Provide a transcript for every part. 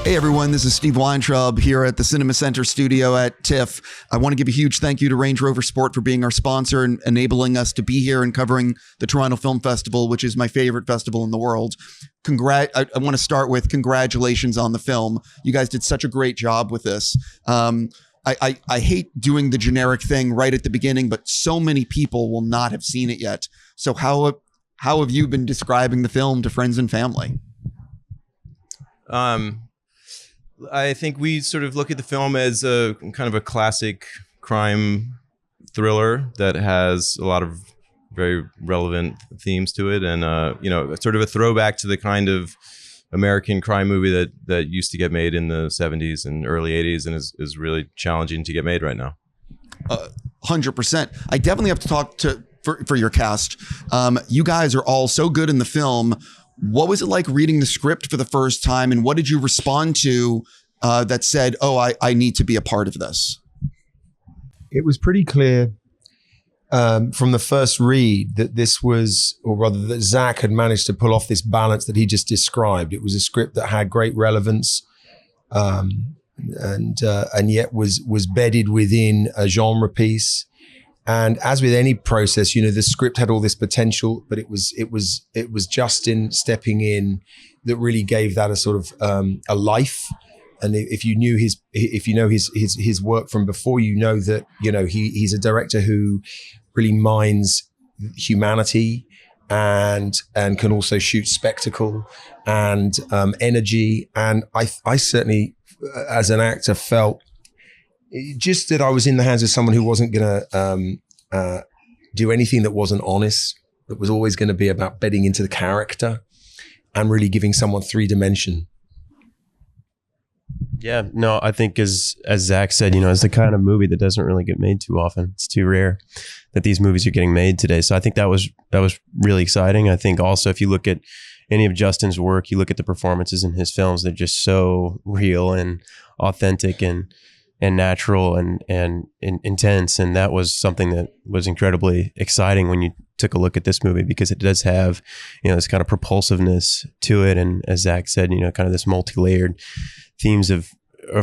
Hey everyone, this is Steve Weintraub here at the Cinema Center studio at TIFF. I want to give a huge thank you to Range Rover Sport for being our sponsor and enabling us to be here and covering the Toronto Film Festival, which is my favorite festival in the world. I want to start with congratulations on the film. You guys did such a great job with this. I hate doing the generic thing right at the beginning, but so many people will not have seen it yet. So how have you been describing the film to friends and family? I think we sort of look at the film as a kind of a classic crime thriller that has a lot of very relevant themes to it, and sort of a throwback to the kind of American crime movie that used to get made in the 70s and early 80s, and is really challenging to get made right now. 100%. I definitely have to talk for your cast. You guys are all so good in the film. What was it like reading the script for the first time, and what did you respond to that said, oh, I need to be a part of this? It was pretty clear from the first read that this was, or rather that Zach had managed to pull off this balance that he just described. It was a script that had great relevance and yet was bedded within a genre piece. And as with any process, the script had all this potential, but it was Justin stepping in that really gave that a sort of a life. And if you know his work from before, that he's a director who really minds humanity and can also shoot spectacle and energy. And I certainly, as an actor, felt just that I was in the hands of someone who wasn't going to do anything that wasn't honest, that was always going to be about bedding into the character and really giving someone 3 dimension. Yeah, no, I think as Zach said, it's the kind of movie that doesn't really get made too often. It's too rare that these movies are getting made today. So I think that was really exciting. I think also if you look at any of Justin's work, you look at the performances in his films, they're just so real and authentic and natural and intense. And that was something that was incredibly exciting when you took a look at this movie, because it does have, this kind of propulsiveness to it. And as Zach said, kind of this multi-layered themes of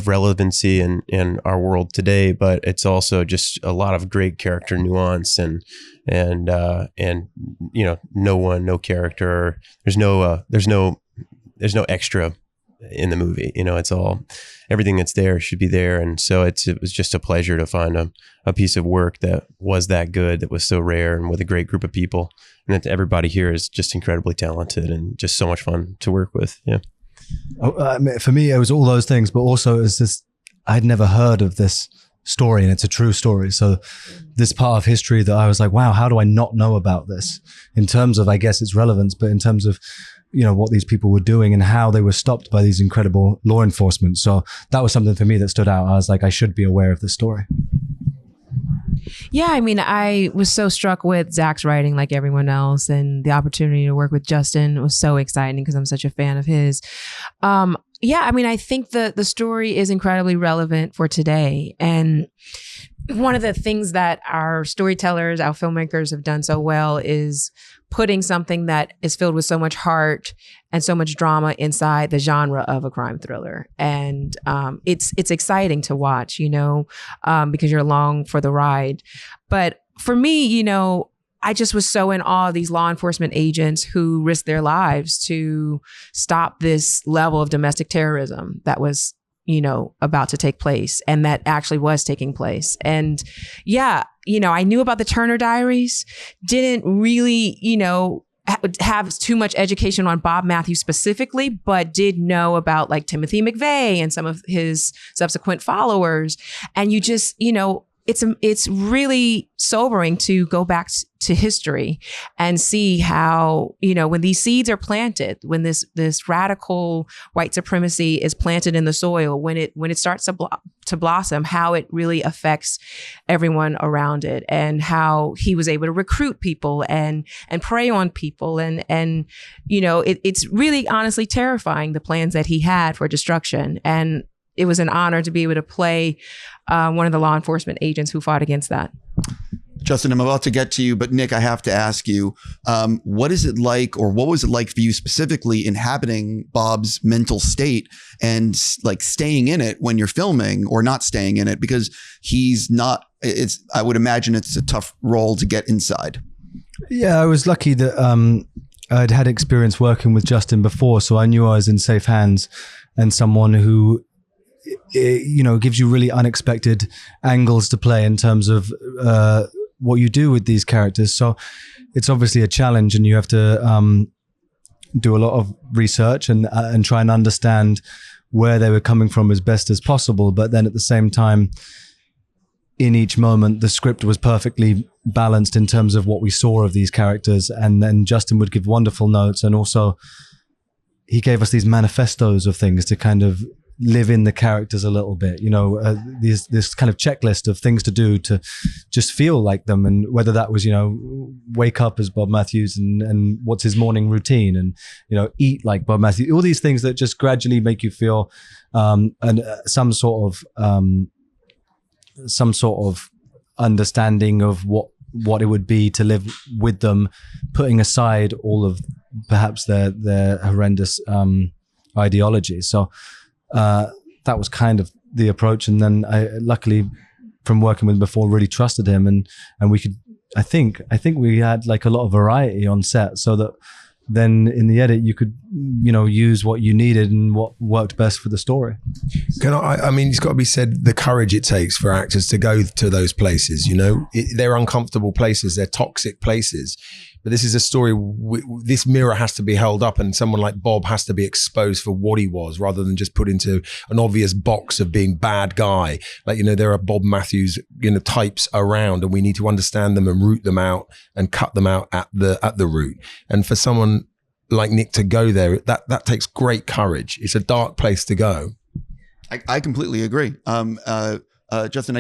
relevancy in our world today, but it's also just a lot of great character nuance and no character. There's no extra in the movie. It's all, everything that's there should be there. And so it was just a pleasure to find a piece of work that was that good, that was so rare, and with a great group of people. And that everybody here is just incredibly talented and just so much fun to work with. Yeah. For me, it was all those things, but also it was this, I'd never heard of this story, and it's a true story. So this part of history that I was like, wow, how do I not know about this, in terms of, I guess, its relevance, but in terms of, what these people were doing and how they were stopped by these incredible law enforcement. So that was something for me that stood out. I was like, I should be aware of this story. Yeah, I was so struck with Zach's writing, like everyone else, and the opportunity to work with Justin was so exciting because I'm such a fan of his. I think the story is incredibly relevant for today. And one of the things that our storytellers, our filmmakers have done so well is putting something that is filled with so much heart and so much drama inside the genre of a crime thriller. And it's exciting to watch, because you're along for the ride. But for me, I just was so in awe of these law enforcement agents who risked their lives to stop this level of domestic terrorism that was, about to take place, and that actually was taking place. And yeah, I knew about the Turner Diaries, didn't really, have too much education on Bob Mathews specifically, but did know about like Timothy McVeigh and some of his subsequent followers. And you just, it's really sobering to go back to history and see how, when these seeds are planted, when this radical white supremacy is planted in the soil, when it starts to blossom, how it really affects everyone around it, and how he was able to recruit people and prey on people. And it's really honestly terrifying, the plans that he had for destruction. And it was an honor to be able to play one of the law enforcement agents who fought against that. Justin, I'm about to get to you, but Nick, I have to ask you, what is it like, or what was it like for you specifically inhabiting Bob's mental state and like staying in it when you're filming, or not staying in it because he's not, I would imagine it's a tough role to get inside. Yeah, I was lucky that I'd had experience working with Justin before, so I knew I was in safe hands and someone who, you know, gives you really unexpected angles to play in terms of what you do with these characters. So it's obviously a challenge, and you have to do a lot of research and try and understand where they were coming from as best as possible. But then at the same time, in each moment, the script was perfectly balanced in terms of what we saw of these characters. And then Justin would give wonderful notes, and also he gave us these manifestos of things to kind of live in the characters a little bit, you know, this kind of checklist of things to do to just feel like them. And whether that was, you know, wake up as Bob Mathews and what's his morning routine, and, you know, eat like Bob Mathews, all these things that just gradually make you feel some sort of understanding of what it would be to live with them, putting aside all of perhaps their horrendous ideology. So that was kind of the approach. And then I luckily, from working with him before, really trusted him, and we could, I think we had like a lot of variety on set, so that then in the edit you could, you know, use what you needed and what worked best for the story. I mean, it's got to be said, the courage it takes for actors to go to those places, you know, they're uncomfortable places, they're toxic places. But this is a story, this mirror has to be held up, and someone like Bob has to be exposed for what he was, rather than just put into an obvious box of being bad guy. Like, you know, there are Bob Mathews, you know, types around, and we need to understand them and root them out and cut them out at the root. And for someone like Nick to go there, that takes great courage. It's a dark place to go. I completely agree. Justin,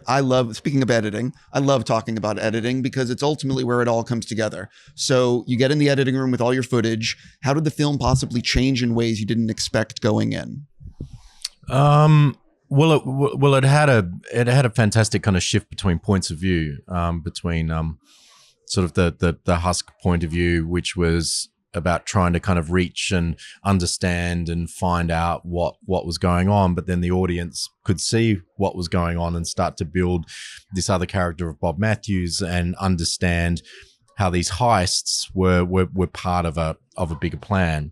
I love, speaking of editing, I love talking about editing because it's ultimately where it all comes together. So you get in the editing room with all your footage. How did the film possibly change in ways you didn't expect going in? Well, it had a fantastic kind of shift between points of view, between sort of the Husk point of view, which was about trying to kind of reach and understand and find out what was going on, but then the audience could see what was going on and start to build this other character of Bob Mathews and understand how these heists were part of a bigger plan.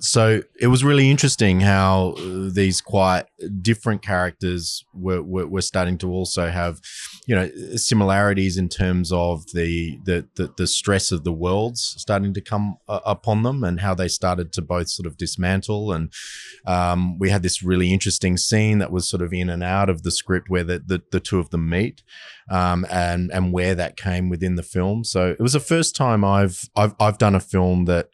So it was really interesting how these quite different characters were starting to also have, you know, similarities in terms of the stress of the worlds starting to come upon them, and how they started to both sort of dismantle. And we had this really interesting scene that was sort of in and out of the script where the two of them meet, and where that came within the film. So it was the first time I've done a film that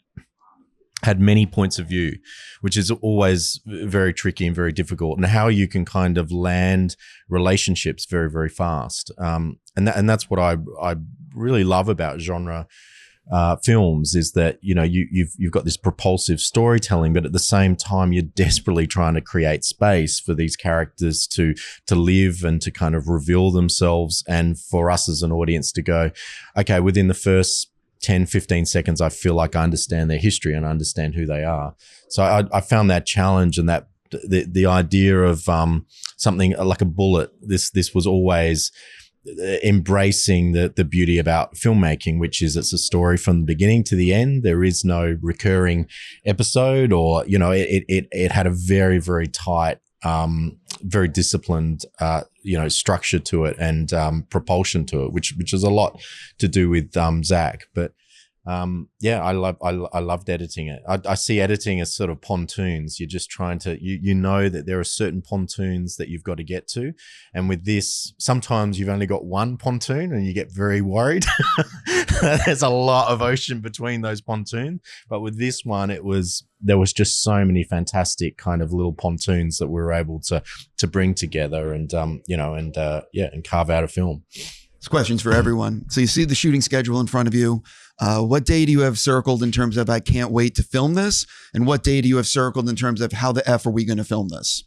had many points of view, which is always very tricky and very difficult, and how you can kind of land relationships very, very fast. And that's what I really love about genre films, is that, you know, you've got this propulsive storytelling, but at the same time, you're desperately trying to create space for these characters to live and to kind of reveal themselves, and for us as an audience to go, okay, within the first 10, 15 seconds, I feel like I understand their history and I understand who they are. So I found that challenge, and that the idea of something like a bullet, this was always embracing the beauty about filmmaking, which is it's a story from the beginning to the end. There is no recurring episode, or, you know, it had a very, very tight, very disciplined, you know, structure to it, and propulsion to it, which is a lot to do with Zach. But yeah, I loved editing it. I see editing as sort of pontoons. You're just trying to, you know that there are certain pontoons that you've got to get to. And with this, sometimes you've only got one pontoon and you get very worried. There's a lot of ocean between those pontoons. But with this one, there was just so many fantastic kind of little pontoons that we were able to bring together, and you know, and carve out a film. This question's for everyone. So you see the shooting schedule in front of you. What day do you have circled in terms of I can't wait to film this? And what day do you have circled in terms of how the F are we going to film this?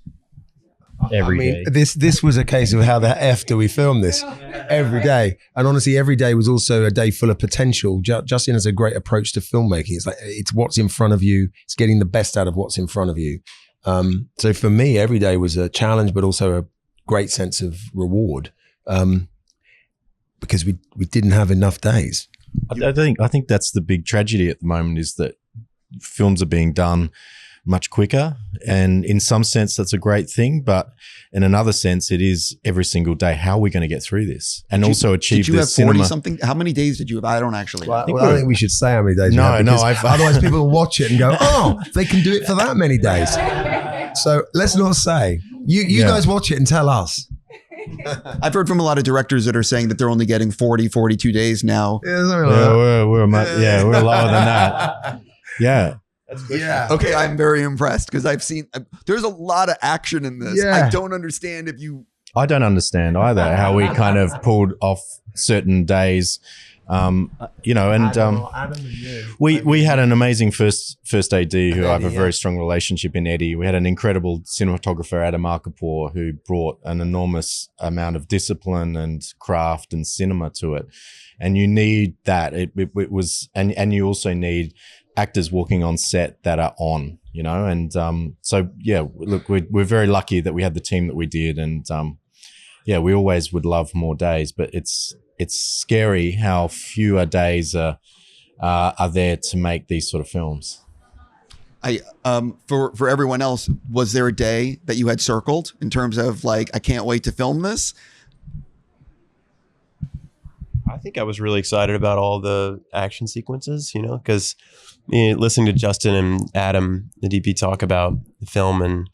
every day. This was a case of how the F do we film this every day? And honestly, every day was also a day full of potential. Justin has a great approach to filmmaking. It's like, it's what's in front of you. It's getting the best out of what's in front of you. So for me, every day was a challenge, but also a great sense of reward, because we didn't have enough days. I think that's the big tragedy at the moment, is that films are being done much quicker, and in some sense that's a great thing, but in another sense it is every single day. How are we going to get through this and also achieve Did you this have 40 cinema? something? How many days did you have? I don't actually. Well, I think we should say how many days. No, we have, no, because I've- otherwise people will watch it and go, "Oh, they can do it for that many days." So let's not say. You guys watch it and tell us. I've heard from a lot of directors that are saying that they're only getting 40, 42 days now. Yeah, something like that. We're lower than that. Yeah. Yeah. Okay, I'm very impressed because I've seen there's a lot of action in this. Yeah. I don't understand if you. I don't understand either how we kind of pulled off certain days, and we had an amazing first AD who I have a very strong relationship in Eddie. We had an incredible cinematographer, Adam Arkapour, who brought an enormous amount of discipline and craft and cinema to it. And you need that. It was, and you also need actors walking on set that are on, and so yeah, look, we're very lucky that we had the team that we did, and yeah, we always would love more days, but it's scary how fewer days are there to make these sort of films. For everyone else, was there a day that you had circled in terms of like, I can't wait to film this? I think I was really excited about all the action sequences, because listening to Justin and Adam, the DP, talk about the film and,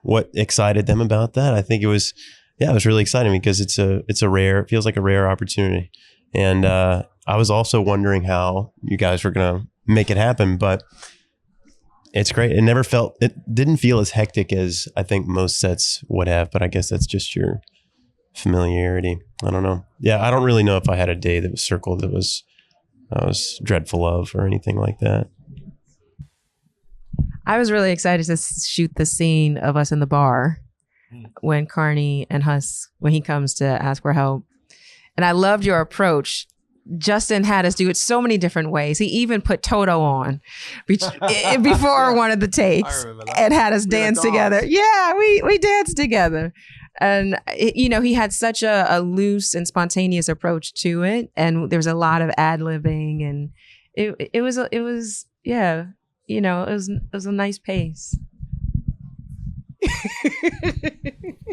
what excited them about that. I think it was really exciting because it feels like a rare opportunity. And I was also wondering how you guys were going to make it happen, but it's great. It didn't feel as hectic as I think most sets would have, but I guess that's just your familiarity. I don't know. Yeah, I don't really know if I had a day that was circled that I was dreadful of or anything like that. I was really excited to shoot the scene of us in the bar when Carney and Husk, when he comes to ask for help. And I loved your approach. Justin had us do it so many different ways. He even put Toto on before one of the takes and had us dance together. Yeah, we danced together. And, he had such a loose and spontaneous approach to it. And there was a lot of ad-libbing, and it was a nice pace.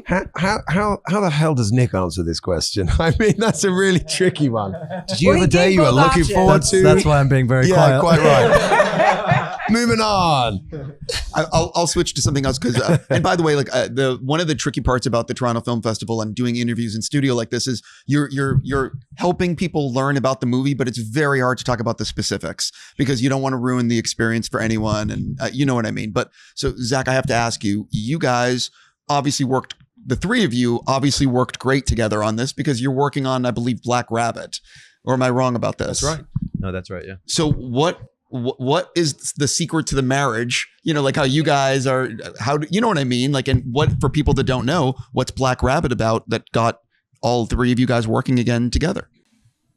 How the hell does Nick answer this question? I mean, that's a really tricky one. Did you have a day you were looking forward to? That's why I'm being very quiet. Yeah, quite right. Moving on. I'll switch to something else because, and by the way, like one of the tricky parts about the Toronto Film Festival and doing interviews in studio like this is you're helping people learn about the movie, but it's very hard to talk about the specifics because you don't want to ruin the experience for anyone, and you know what I mean. But so Zach, I have to ask you, you guys obviously worked. The three of you obviously worked great together on this because you're working on, I believe, Black Rabbit. Or am I wrong about this? That's right. No, that's right. Yeah. So what is the secret to the marriage? Like how you guys are, you know what I mean? Like, and what, for people that don't know, what's Black Rabbit about that got all three of you guys working again together?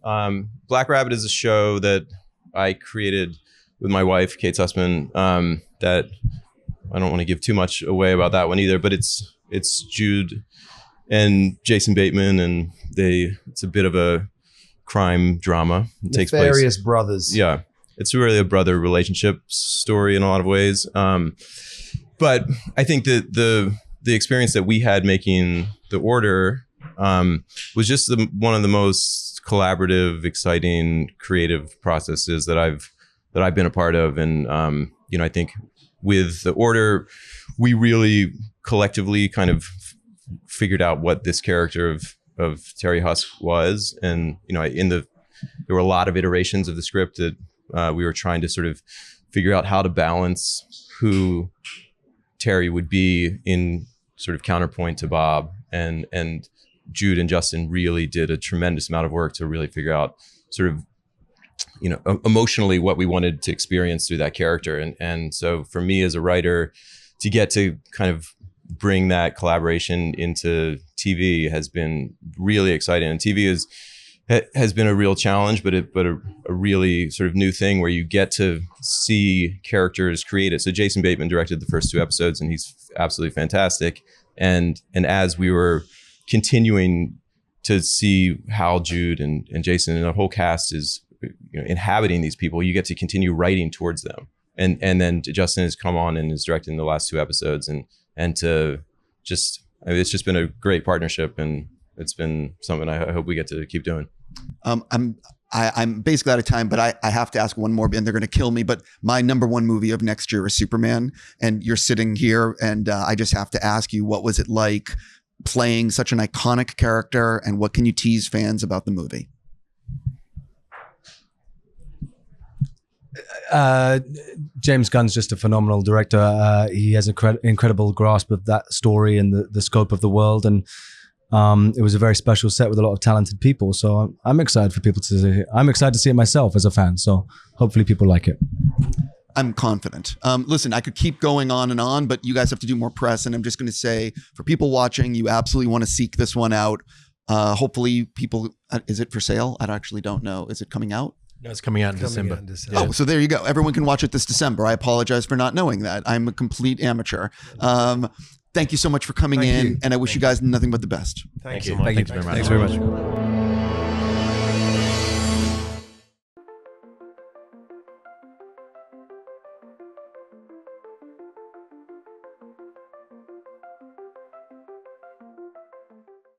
Black Rabbit is a show that I created with my wife, Kate Sussman, that I don't want to give too much away about that one either, but it's Jude and Jason Bateman, and it's a bit of a crime drama. It takes place. Nefarious brothers. Yeah. It's really a brother relationship story in a lot of ways. But I think that the experience that we had making The Order was just one of the most collaborative, exciting, creative processes that I've been a part of. And, I think with The Order, we really collectively kind of figured out what this character of Terry Husk was. And, there were a lot of iterations of the script that we were trying to sort of figure out how to balance who Terry would be in sort of counterpoint to Bob, and Jude and Justin really did a tremendous amount of work to really figure out sort of, emotionally what we wanted to experience through that character. And so for me as a writer to get to kind of bring that collaboration into TV has been really exciting. And TV has been a real challenge, but a really sort of new thing where you get to see characters created. So Jason Bateman directed the first 2 episodes, and he's absolutely fantastic. And as we were continuing to see how Jude and Jason and the whole cast is inhabiting these people, you get to continue writing towards them. And then Justin has come on and is directing the last 2 episodes, and to just, it's just been a great partnership, and it's been something I hope we get to keep doing. I'm basically out of time, but I have to ask one more, and they're going to kill me. But my number 1 movie of next year is Superman, and you're sitting here, and I just have to ask you, what was it like playing such an iconic character, and what can you tease fans about the movie? James Gunn's just a phenomenal director. He has an incredible grasp of that story and the scope of the world, and it was a very special set with a lot of talented people. So I'm excited for people to see it. I'm excited to see it myself as a fan. So hopefully people like it. I'm confident. Listen, I could keep going on, but you guys have to do more press. And I'm just going to say, for people watching, you absolutely want to seek this one out. Hopefully people, is it for sale? I actually don't know. Is it coming out? No, it's coming out in December. Yeah. Oh, so there you go. Everyone can watch it this December. I apologize for not knowing that. I'm a complete amateur. Thank you so much for coming in, and I wish you guys nothing but the best. Thank you. Thanks very much. Thanks very much.